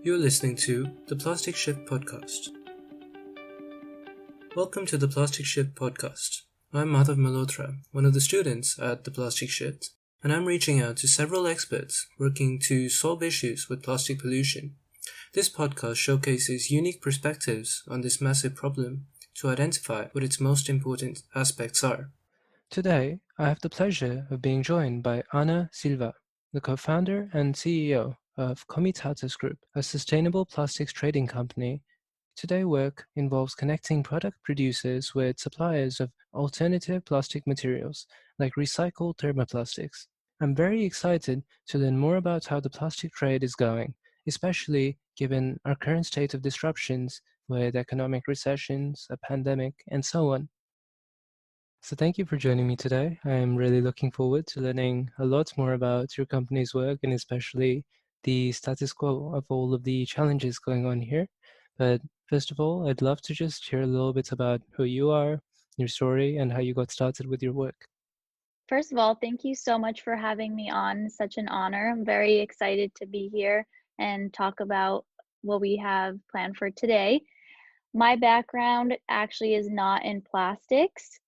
You're listening to the Plastic Shift Podcast. Welcome to the Plastic Shift Podcast. I'm Madhav Malhotra, one of the students at the Plastic Shift, and I'm reaching out to several experts working to solve issues with plastic pollution. This podcast showcases unique perspectives on this massive problem to identify what its most important aspects are. Today, I have the pleasure of being joined by Ana Silva, the co-founder and CEO of COMITATVS Group, a sustainable plastics trading company. Today's work involves connecting product producers with suppliers of alternative plastic materials, like recycled thermoplastics. I'm very excited to learn more about how the plastic trade is going, especially given our current state of disruptions with economic recessions, a pandemic, and so on. So thank you for joining me today. I am really looking forward to learning a lot more about your company's work and especially the status quo of all of the challenges going on here. But first of all, I'd love to just hear a little bit about who you are, your story, and how you got started with your work. First of all, thank you so much for having me on. Such an honor. I'm very excited to be here and talk about what we have planned for today. My background actually is not in plastics.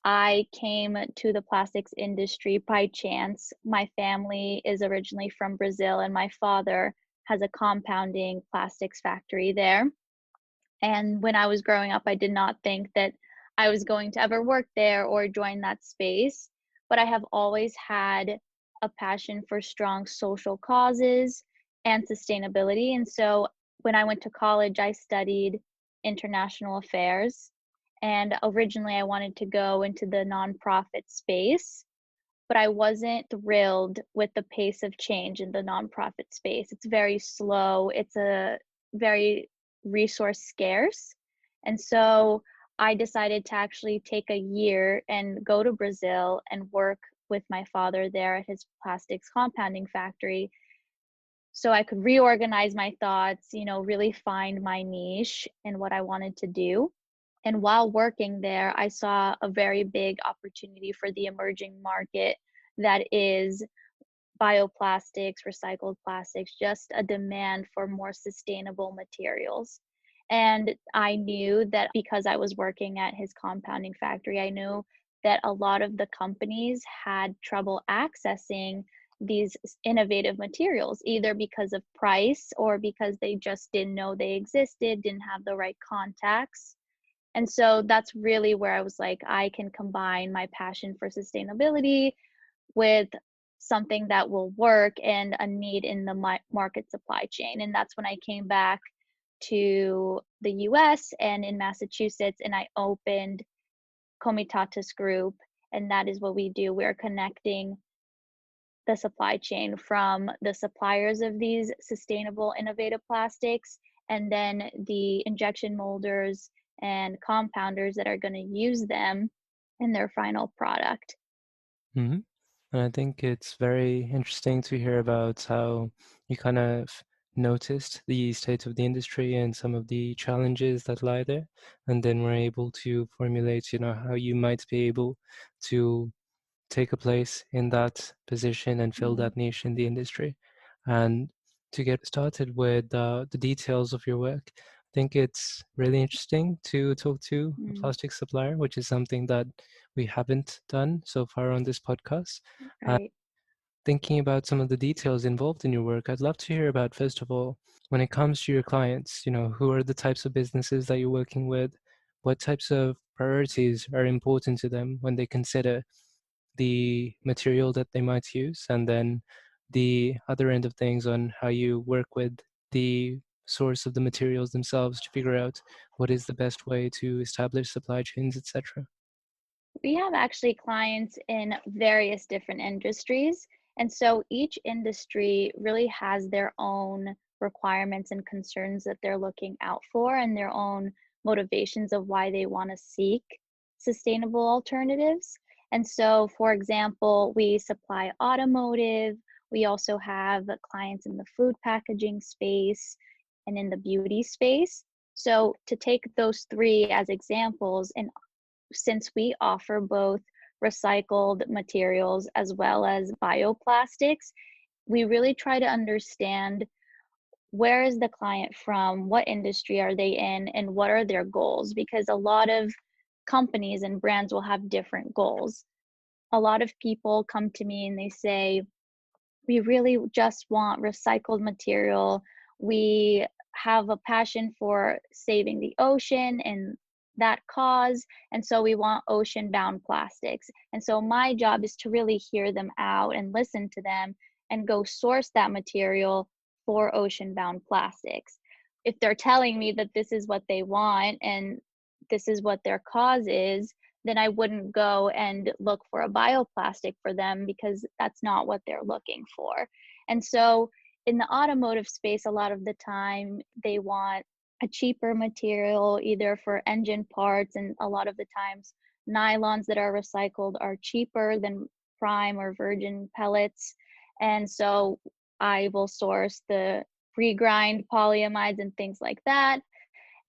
I came to the plastics industry by chance. My family is originally from Brazil, and my father has a compounding plastics factory there. And when I was growing up, I did not think that I was going to ever work there or join that space. But I have always had a passion for strong social causes and sustainability. And so when I went to college, I studied international affairs. And originally, I wanted to go into the nonprofit space, but I wasn't thrilled with the pace of change in the nonprofit space. It's very slow, it's a very resource scarce. And so I decided to actually take a year and go to Brazil and work with my father there at his plastics compounding factory so I could reorganize my thoughts, really find my niche and what I wanted to do. And while working there, I saw a very big opportunity for the emerging market that is bioplastics, recycled plastics, just a demand for more sustainable materials. And I knew that because I was working at his compounding factory, I knew that a lot of the companies had trouble accessing these innovative materials, either because of price or because they just didn't know they existed, didn't have the right contacts. And so that's really where I was like, I can combine my passion for sustainability with something that will work and a need in the market supply chain. And that's when I came back to the US and in Massachusetts, and I opened COMITATVS Group. And that is what we do. We're connecting the supply chain from the suppliers of these sustainable, innovative plastics, and then the injection molders and compounders that are going to use them in their final product. Mm-hmm. And I think it's very interesting to hear about how you kind of noticed the state of the industry and some of the challenges that lie there, and then were able to formulate, how you might be able to take a place in that position and fill that niche in the industry. And to get started with the details of your work, I think it's really interesting to talk to a plastic supplier, which is something that we haven't done so far on this podcast. Right. Thinking about some of the details involved in your work, I'd love to hear about, first of all, when it comes to your clients, who are the types of businesses that you're working with? What types of priorities are important to them when they consider the material that they might use? And then the other end of things on how you work with the source of the materials themselves to figure out what is the best way to establish supply chains, etc. We have actually clients in various different industries. And so each industry really has their own requirements and concerns that they're looking out for and their own motivations of why they want to seek sustainable alternatives. And so, for example, we supply automotive. We also have clients in the food packaging space and in the beauty space. So, to take those three as examples, and since we offer both recycled materials as well as bioplastics, we really try to understand where is the client from, what industry are they in, and what are their goals? Because a lot of companies and brands will have different goals. A lot of people come to me and they say, we really just want recycled material. We have a passion for saving the ocean and that cause. And so we want ocean bound plastics. And so my job is to really hear them out and listen to them and go source that material for ocean bound plastics. If they're telling me that this is what they want and this is what their cause is, then I wouldn't go and look for a bioplastic for them because that's not what they're looking for. And so in the automotive space, a lot of the time they want a cheaper material either for engine parts, and a lot of the times nylons that are recycled are cheaper than prime or virgin pellets. And so I will source the pre-grind polyamides and things like that.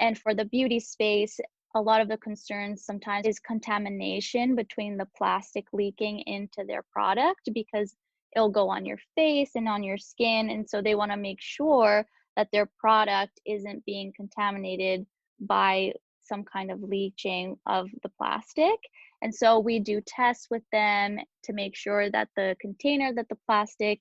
And for the beauty space, a lot of the concerns sometimes is contamination between the plastic leaking into their product because it'll go on your face and on your skin. And so they want to make sure that their product isn't being contaminated by some kind of leaching of the plastic. And so we do tests with them to make sure that the container that the plastic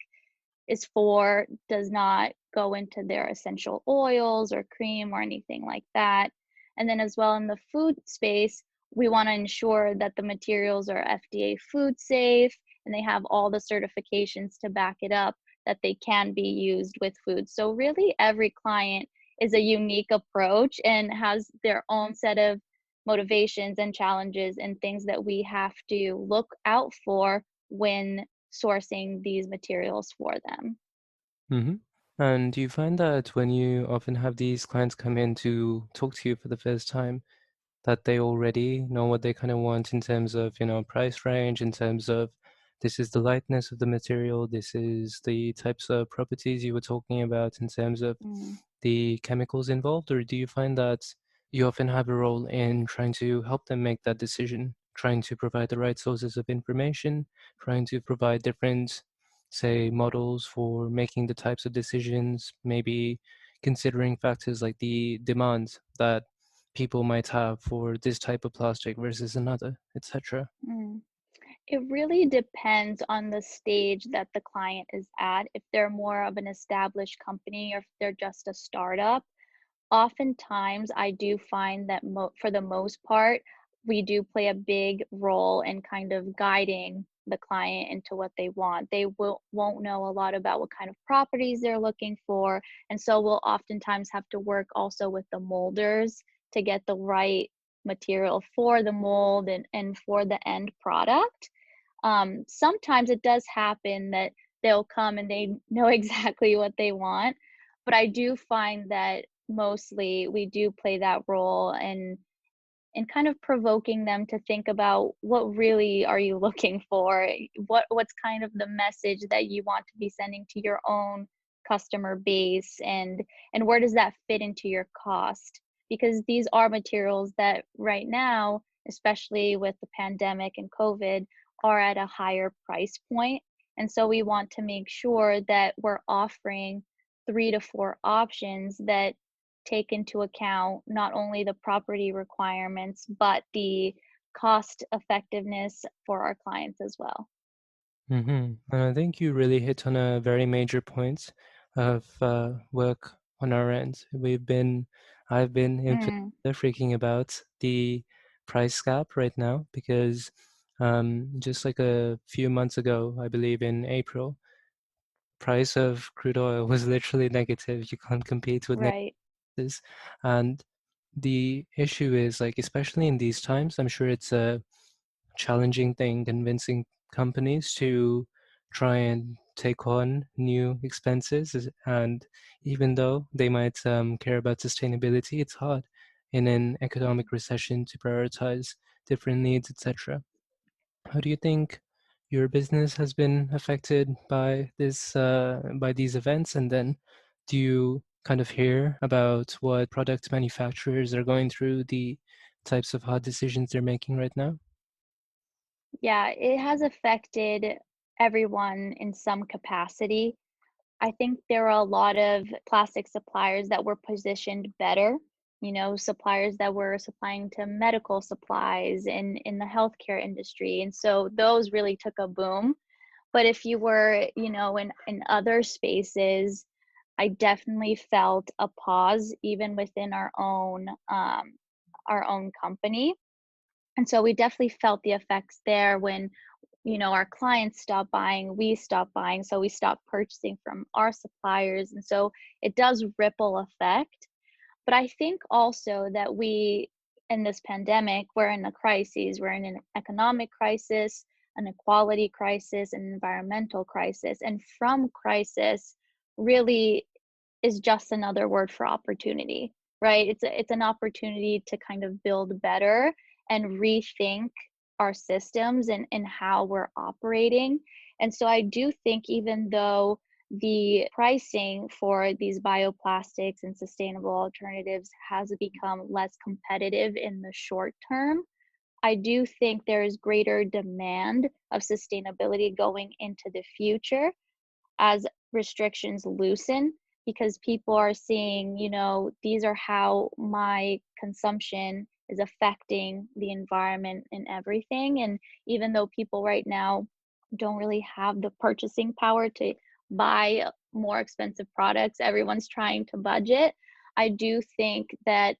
is for does not go into their essential oils or cream or anything like that. And then as well in the food space, we want to ensure that the materials are FDA food safe and they have all the certifications to back it up that they can be used with food. So really every client is a unique approach and has their own set of motivations and challenges and things that we have to look out for when sourcing these materials for them. Mm-hmm. And do you find that when you often have these clients come in to talk to you for the first time, that they already know what they kind of want in terms of, price range, in terms of this is the lightness of the material, this is the types of properties you were talking about in terms of Mm. the chemicals involved? Or do you find that you often have a role in trying to help them make that decision, trying to provide the right sources of information, trying to provide different, say, models for making the types of decisions, maybe considering factors like the demand that people might have for this type of plastic versus another, etc.? Mm. It really depends on the stage that the client is at. If they're more of an established company or if they're just a startup, oftentimes I do find that for the most part, we do play a big role in kind of guiding the client into what they want. They won't know a lot about what kind of properties they're looking for. And so we'll oftentimes have to work also with the molders to get the right material for the mold and for the end product. Sometimes it does happen that they'll come and they know exactly what they want, but I do find that mostly we do play that role and kind of provoking them to think about what really are you looking for? What's kind of the message that you want to be sending to your own customer base, and where does that fit into your cost? Because these are materials that right now, especially with the pandemic and COVID, are at a higher price point. And so we want to make sure that we're offering 3 to 4 options that take into account not only the property requirements, but the cost effectiveness for our clients as well. Mm-hmm. And I think you really hit on a very major point of work on our end. I've been in Mm, freaking about the price gap right now because just like a few months ago, I believe in April, price of crude oil was literally negative. You can't compete with right. negatives. And the issue is like, especially in these times, I'm sure it's a challenging thing convincing companies to try and take on new expenses. And even though they might care about sustainability, it's hard in an economic recession to prioritize different needs, etc. How do you think your business has been affected by by these events? And then do you kind of hear about what product manufacturers are going through, the types of hard decisions they're making right now? Yeah, it has affected everyone in some capacity. I think there are a lot of plastic suppliers that were positioned better, suppliers that were supplying to medical supplies in the healthcare industry. And so those really took a boom. But if you were, in other spaces, I definitely felt a pause even within our own company. And so we definitely felt the effects there when, our clients stopped buying, we stopped buying, so we stopped purchasing from our suppliers. And so it does ripple effect. But I think also that in this pandemic, we're in a crisis. We're in an economic crisis, an equality crisis, an environmental crisis. And from crisis really is just another word for opportunity, right? It's an opportunity to kind of build better and rethink our systems and how we're operating. And so I do think even though the pricing for these bioplastics and sustainable alternatives has become less competitive in the short term, I do think there is greater demand of sustainability going into the future as restrictions loosen, because people are seeing, these are how my consumption is affecting the environment and everything. And even though people right now don't really have the purchasing power to buy more expensive products, everyone's trying to budget. I do think that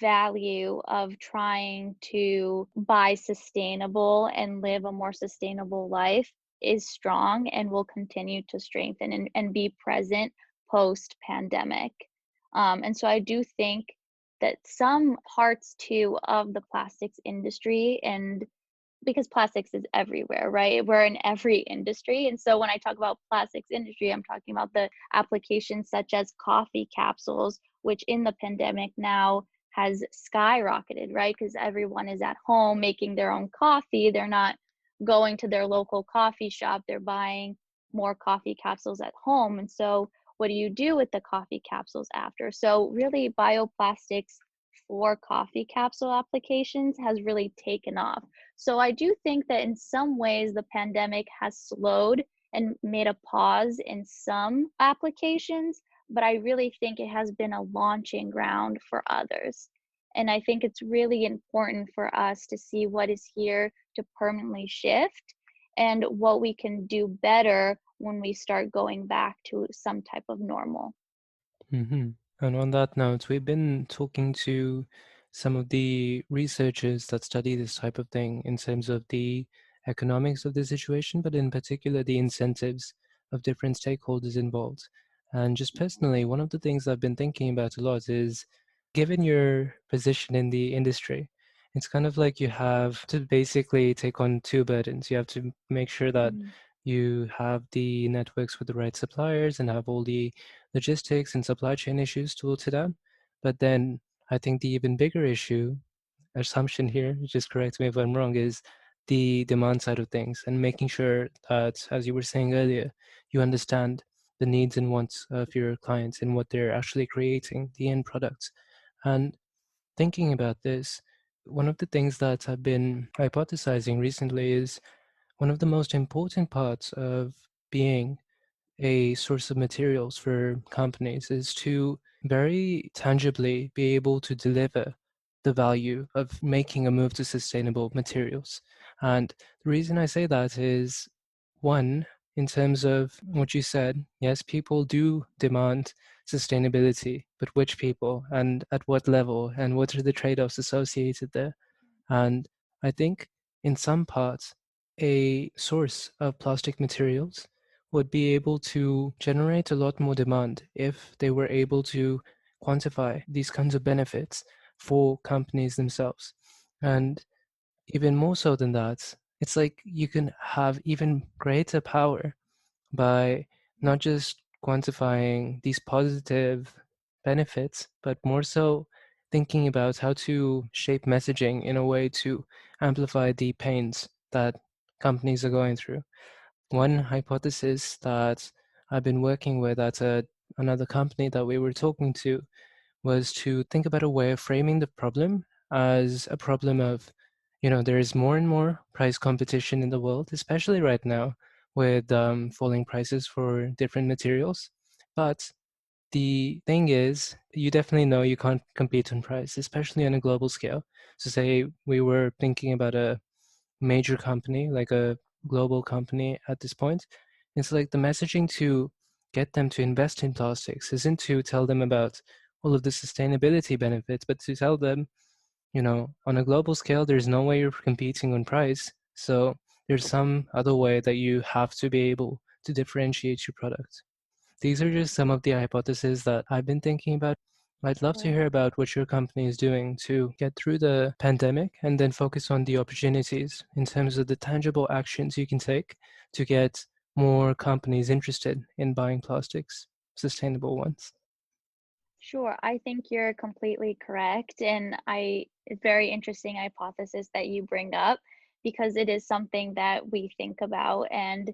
value of trying to buy sustainable and live a more sustainable life is strong and will continue to strengthen and be present post pandemic. And so I do think that some parts too of the plastics industry, and because plastics is everywhere, right? We're in every industry. And so when I talk about plastics industry, I'm talking about the applications such as coffee capsules, which in the pandemic now has skyrocketed, right? Because everyone is at home making their own coffee. They're not going to their local coffee shop. They're buying more coffee capsules at home. And so what do you do with the coffee capsules after? So really bioplastics for coffee capsule applications has really taken off. So I do think that in some ways the pandemic has slowed and made a pause in some applications, but I really think it has been a launching ground for others. And I think it's really important for us to see what is here to permanently shift and what we can do better when we start going back to some type of normal. Mm-hmm. And on that note, we've been talking to some of the researchers that study this type of thing in terms of the economics of the situation, but in particular the incentives of different stakeholders involved. And just personally, one of the things I've been thinking about a lot is, given your position in the industry, it's kind of like you have to basically take on two burdens. You have to make sure that Mm. you have the networks with the right suppliers and have all the logistics and supply chain issues to to that. But then I think the even bigger issue, assumption here, just correct me if I'm wrong, is the demand side of things and making sure that, as you were saying earlier, you understand the needs and wants of your clients and what they're actually creating, the end products. And thinking about this, one of the things that I've been hypothesizing recently is one of the most important parts of being a source of materials for companies is to very tangibly be able to deliver the value of making a move to sustainable materials. And the reason I say that is, one, in terms of what you said, yes, people do demand sustainability, but which people and at what level and what are the trade offs associated there? And I think in some parts, a source of plastic materials would be able to generate a lot more demand if they were able to quantify these kinds of benefits for companies themselves. And even more so than that, it's like you can have even greater power by not just quantifying these positive benefits, but more so thinking about how to shape messaging in a way to amplify the pains that companies are going through. One hypothesis that I've been working with at another company that we were talking to was to think about a way of framing the problem as a problem of, there is more and more price competition in the world, especially right now, with falling prices for different materials. But the thing is, you definitely know you can't compete on price, especially on a global scale. So say we were thinking about a major company, like a global company at this point, it's like the messaging to get them to invest in plastics isn't to tell them about all of the sustainability benefits, but to tell them, on a global scale, there's no way you're competing on price. So there's some other way that you have to be able to differentiate your product. These are just some of the hypotheses that I've been thinking about. I'd love to Sure. hear about what your company is doing to get through the pandemic and then focus on the opportunities in terms of the tangible actions you can take to get more companies interested in buying plastics, sustainable ones. Sure, I think you're completely correct, and it's very interesting hypothesis that you bring up because it is something that we think about, and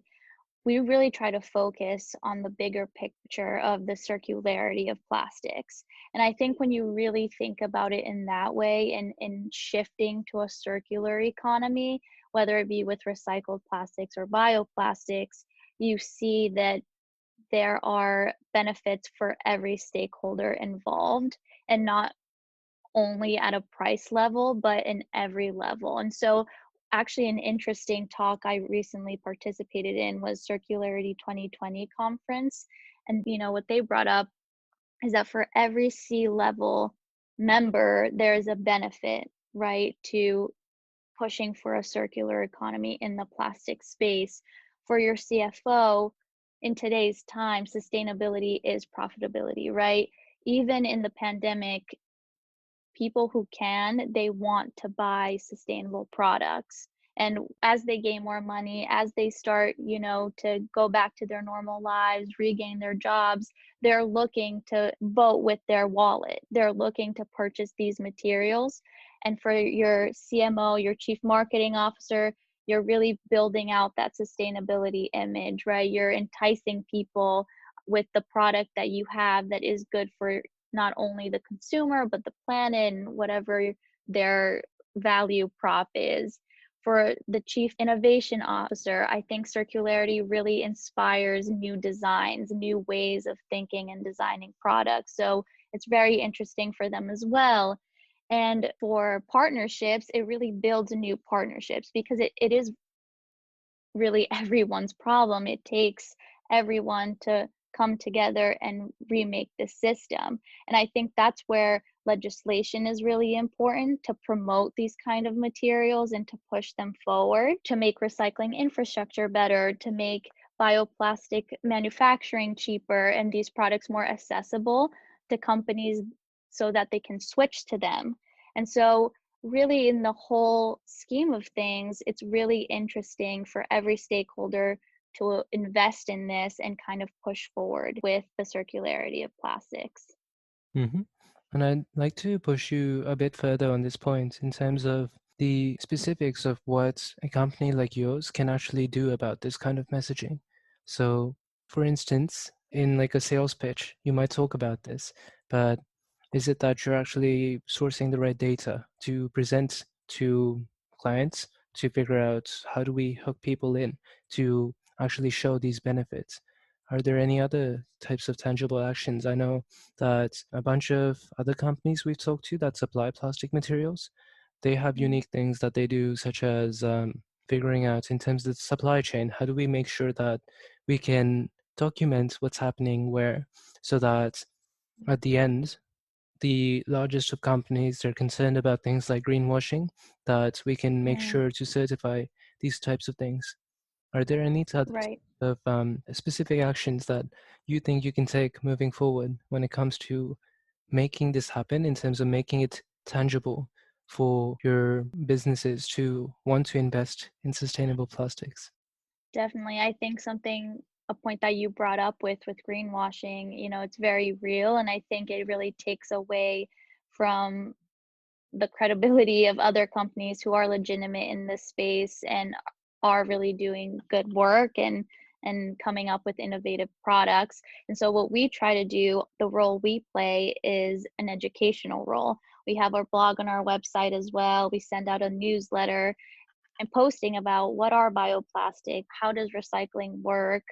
we really try to focus on the bigger picture of the circularity of plastics. And I think when you really think about it in that way and in shifting to a circular economy, whether it be with recycled plastics or bioplastics, you see that there are benefits for every stakeholder involved and not only at a price level, but in every level. And so, actually, an interesting talk I recently participated in was Circularity 2020 conference. And, what they brought up is that for every C-level member, there's a benefit, right, to pushing for a circular economy in the plastic space. For your CFO, in today's time, sustainability is profitability, right? Even in the pandemic, people who can, they want to buy sustainable products. And as they gain more money, as they start, to go back to their normal lives, regain their jobs, they're looking to vote with their wallet. They're looking to purchase these materials. And for your CMO, your chief marketing officer, you're really building out that sustainability image, right? You're enticing people with the product that you have that is good for not only the consumer but the planet and whatever their value prop is. For the chief innovation officer, I think circularity really inspires new designs, new ways of thinking and designing products, so it's very interesting for them as well. And for partnerships, it really builds new partnerships because it is really everyone's problem. It takes everyone to come together and remake the system. And I think that's where legislation is really important to promote these kind of materials and to push them forward, to make recycling infrastructure better, to make bioplastic manufacturing cheaper and these products more accessible to companies so that they can switch to them. And so really in the whole scheme of things, it's really interesting for every stakeholder to invest in this and kind of push forward with the circularity of plastics. hmm And I'd like to push you a bit further on this point in terms of the specifics of what a company like yours can actually do about this kind of messaging. So, for instance, in like a sales pitch, you might talk about this, but is it that you're actually sourcing the right data to present to clients to figure out how do we hook people in to actually show these benefits? Are there any other types of tangible actions? I know that a bunch of other companies we've talked to that supply plastic materials, they have Mm, unique things that they do, such as figuring out in terms of the supply chain, how do we make sure that we can document what's happening where, so that at the end, the largest of companies, they're concerned about things like greenwashing, that we can make mm, sure to certify these types of things. Are there any other right. of specific actions that you think you can take moving forward when it comes to making this happen in terms of making it tangible for your businesses to want to invest in sustainable plastics? Definitely. I think a point that you brought up with greenwashing, it's very real. And I think it really takes away from the credibility of other companies who are legitimate in this space and are really doing good work and coming up with innovative products. And so what we try to do, the role we play is an educational role. We have our blog on our website as well. We send out a newsletter and posting about what are bioplastic, how does recycling work,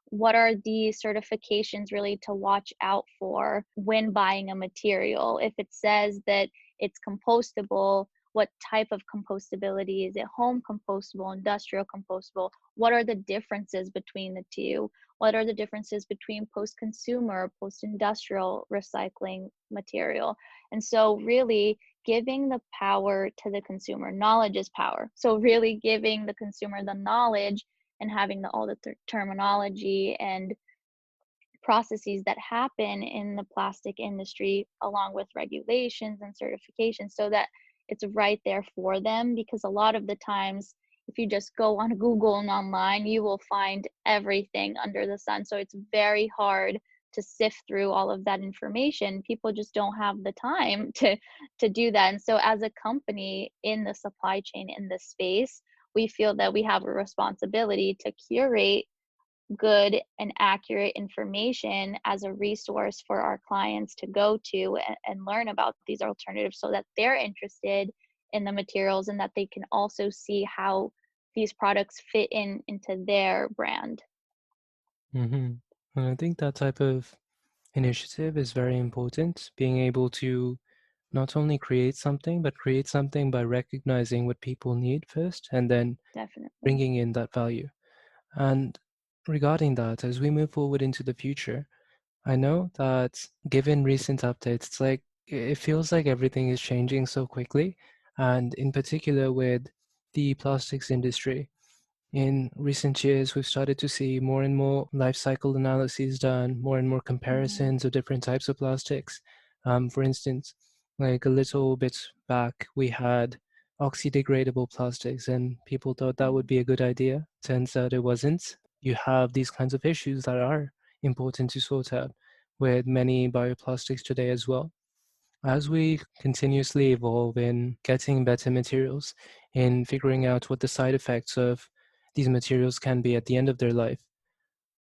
what are the certifications really to watch out for when buying a material. If it says that it's compostable, what type of compostability is it? Home compostable, industrial compostable? What are the differences between the two? What are the differences between post-consumer, post-industrial recycling material? And so really giving the power to the consumer. Knowledge is power. So really giving the consumer the knowledge and having all the terminology and processes that happen in the plastic industry, along with regulations and certifications, so that it's right there for them. Because a lot of the times, if you just go on Google and online, you will find everything under the sun. So it's very hard to sift through all of that information. People just don't have the time to do that. And so as a company in the supply chain in this space, we feel that we have a responsibility to curate good and accurate information as a resource for our clients to go to and learn about these alternatives, so that they're interested in the materials and that they can also see how these products fit into their brand. Mm-hmm. And I think that type of initiative is very important, being able to not only create something, but create something by recognizing what people need first and then Definitely. bringing in that value. And regarding that, as we move forward into the future, I know that given recent updates, it's like it feels like everything is changing so quickly, and in particular with the plastics industry. In recent years, we've started to see more and more life cycle analyses done, more and more Mhm. comparisons of different types of plastics. For instance, like a little bit back, we had oxydegradable plastics, and people thought that would Mhm. be a good idea. Turns out it wasn't. You have these kinds of issues that are important to sort out with many bioplastics today as well. As we continuously evolve in getting better materials, in figuring out what the side effects of these materials can be at the end of their life,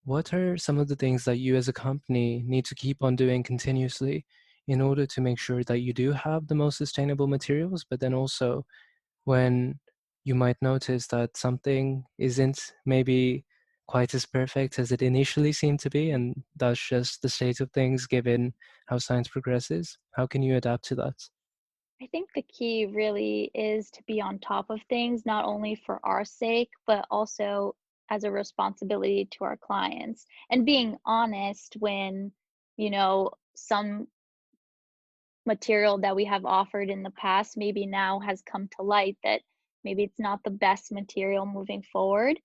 what are some of the things that you as a company need to keep on doing continuously in order to make sure that you do have the most sustainable materials, but then also when you might notice that something isn't maybe quite as perfect as it initially seemed to be, and that's just the state of things given how science progresses? How can you adapt to that? I think the key really is to be on top of things, not only for our sake, but also as a responsibility to our clients. And being honest when, some material that we have offered in the past maybe now has come to light that maybe it's not the best material moving forward.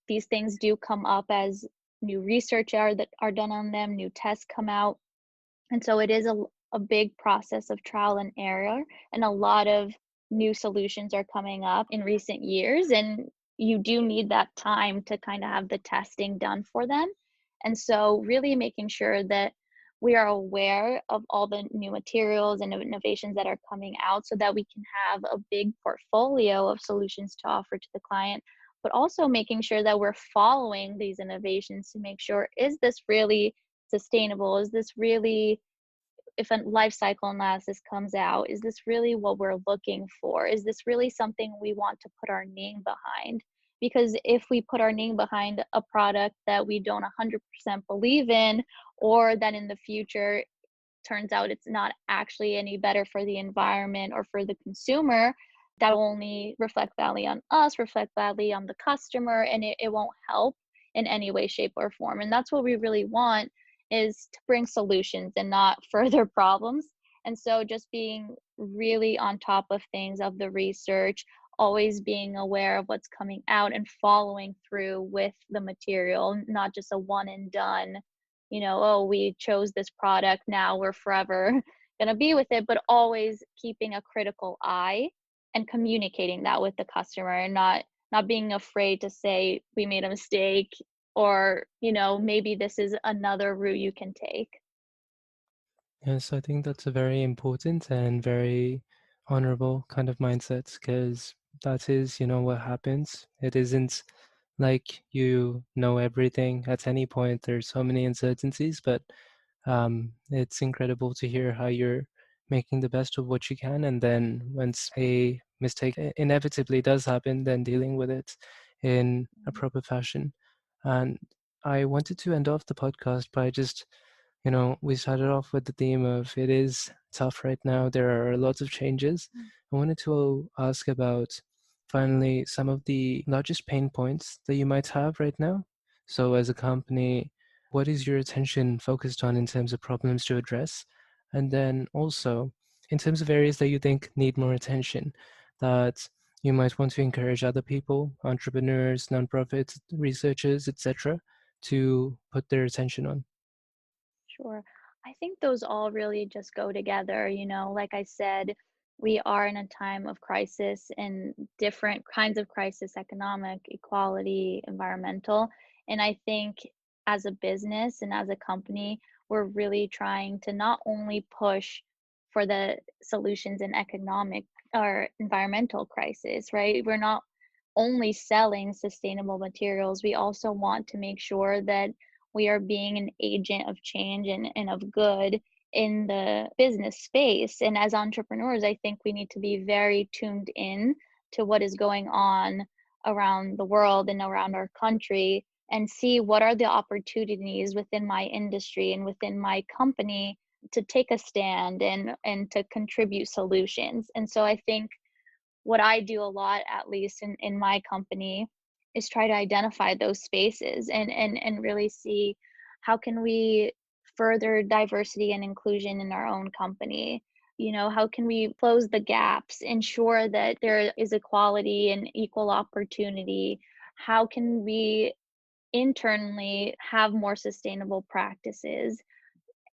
These things do come up as new research that are done on them, new tests come out, and so it is a big process of trial and error, and a lot of new solutions are coming up in recent years, and you do need that time to kind of have the testing done for them. And so really making sure that we are aware of all the new materials and innovations that are coming out, so that we can have a big portfolio of solutions to offer to the client, but also making sure that we're following these innovations to make sure, is this really sustainable? Is this really, if a life cycle analysis comes out, is this really what we're looking for? Is this really something we want to put our name behind? Because if we put our name behind a product that we don't 100% believe in, or that in the future turns out it's not actually any better for the environment or for the consumer, that will only reflect badly on us, reflect badly on the customer, and it won't help in any way, shape, or form. And that's what we really want, is to bring solutions and not further problems. And so just being really on top of things, of the research, always being aware of what's coming out and following through with the material, not just a one and done, oh, we chose this product, now we're forever going to be with it, but always keeping a critical eye and communicating that with the customer, and not being afraid to say we made a mistake, or maybe this is another route you can take. Yes, I think that's a very important and very honorable kind of mindset, because that is, what happens. It isn't like you know everything at any point. There's so many uncertainties, but it's incredible to hear how you're making the best of what you can. And then once a mistake inevitably does happen, then dealing with it in a proper fashion. And I wanted to end off the podcast by just, we started off with the theme of it is tough right now. There are lots of changes. I wanted to ask about finally some of the largest pain points that you might have right now. So as a company, what is your attention focused on in terms of problems to address? And then also in terms of areas that you think need more attention, that you might want to encourage other people, entrepreneurs, nonprofits, researchers, etc., to put their attention on. Sure. I think those all really just go together. Like I said, we are in a time of crisis and different kinds of crisis: economic, equality, environmental. And I think as a business and as a company, we're really trying to not only push for the solutions in economic or environmental crisis, right? We're not only selling sustainable materials, we also want to make sure that we are being an agent of change and of good in the business space. And as entrepreneurs, I think we need to be very tuned in to what is going on around the world and around our country, and see what are the opportunities within my industry and within my company to take a stand and to contribute solutions. And so I think what I do a lot, at least in my company, is try to identify those spaces and really see how can we further diversity and inclusion in our own company. How can we close the gaps, ensure that there is equality and equal opportunity? How can we internally have more sustainable practices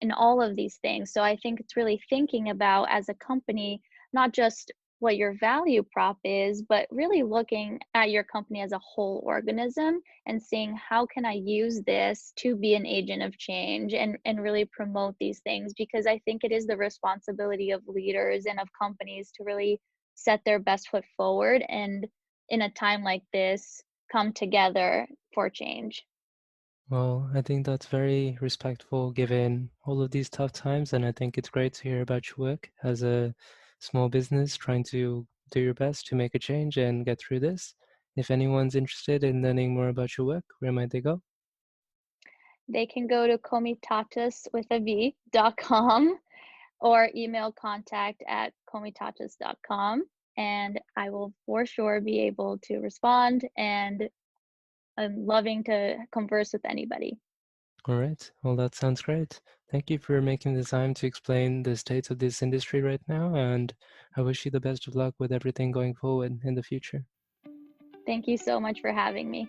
and all of these things? So I think it's really thinking about, as a company, not just what your value prop is, but really looking at your company as a whole organism and seeing how can I use this to be an agent of change and really promote these things. Because I think it is the responsibility of leaders and of companies to really set their best foot forward, and in a time like this, come together for change. Well, I think that's very respectful given all of these tough times, and I think it's great to hear about your work as a small business trying to do your best to make a change and get through this. If anyone's interested in learning more about your work, where might they go? They can go to comitatus.com or email contact@comitatus.com, and I will for sure be able to respond, and I'm loving to converse with anybody. All right. Well, that sounds great. Thank you for making the time to explain the state of this industry right now, and I wish you the best of luck with everything going forward in the future. Thank you so much for having me.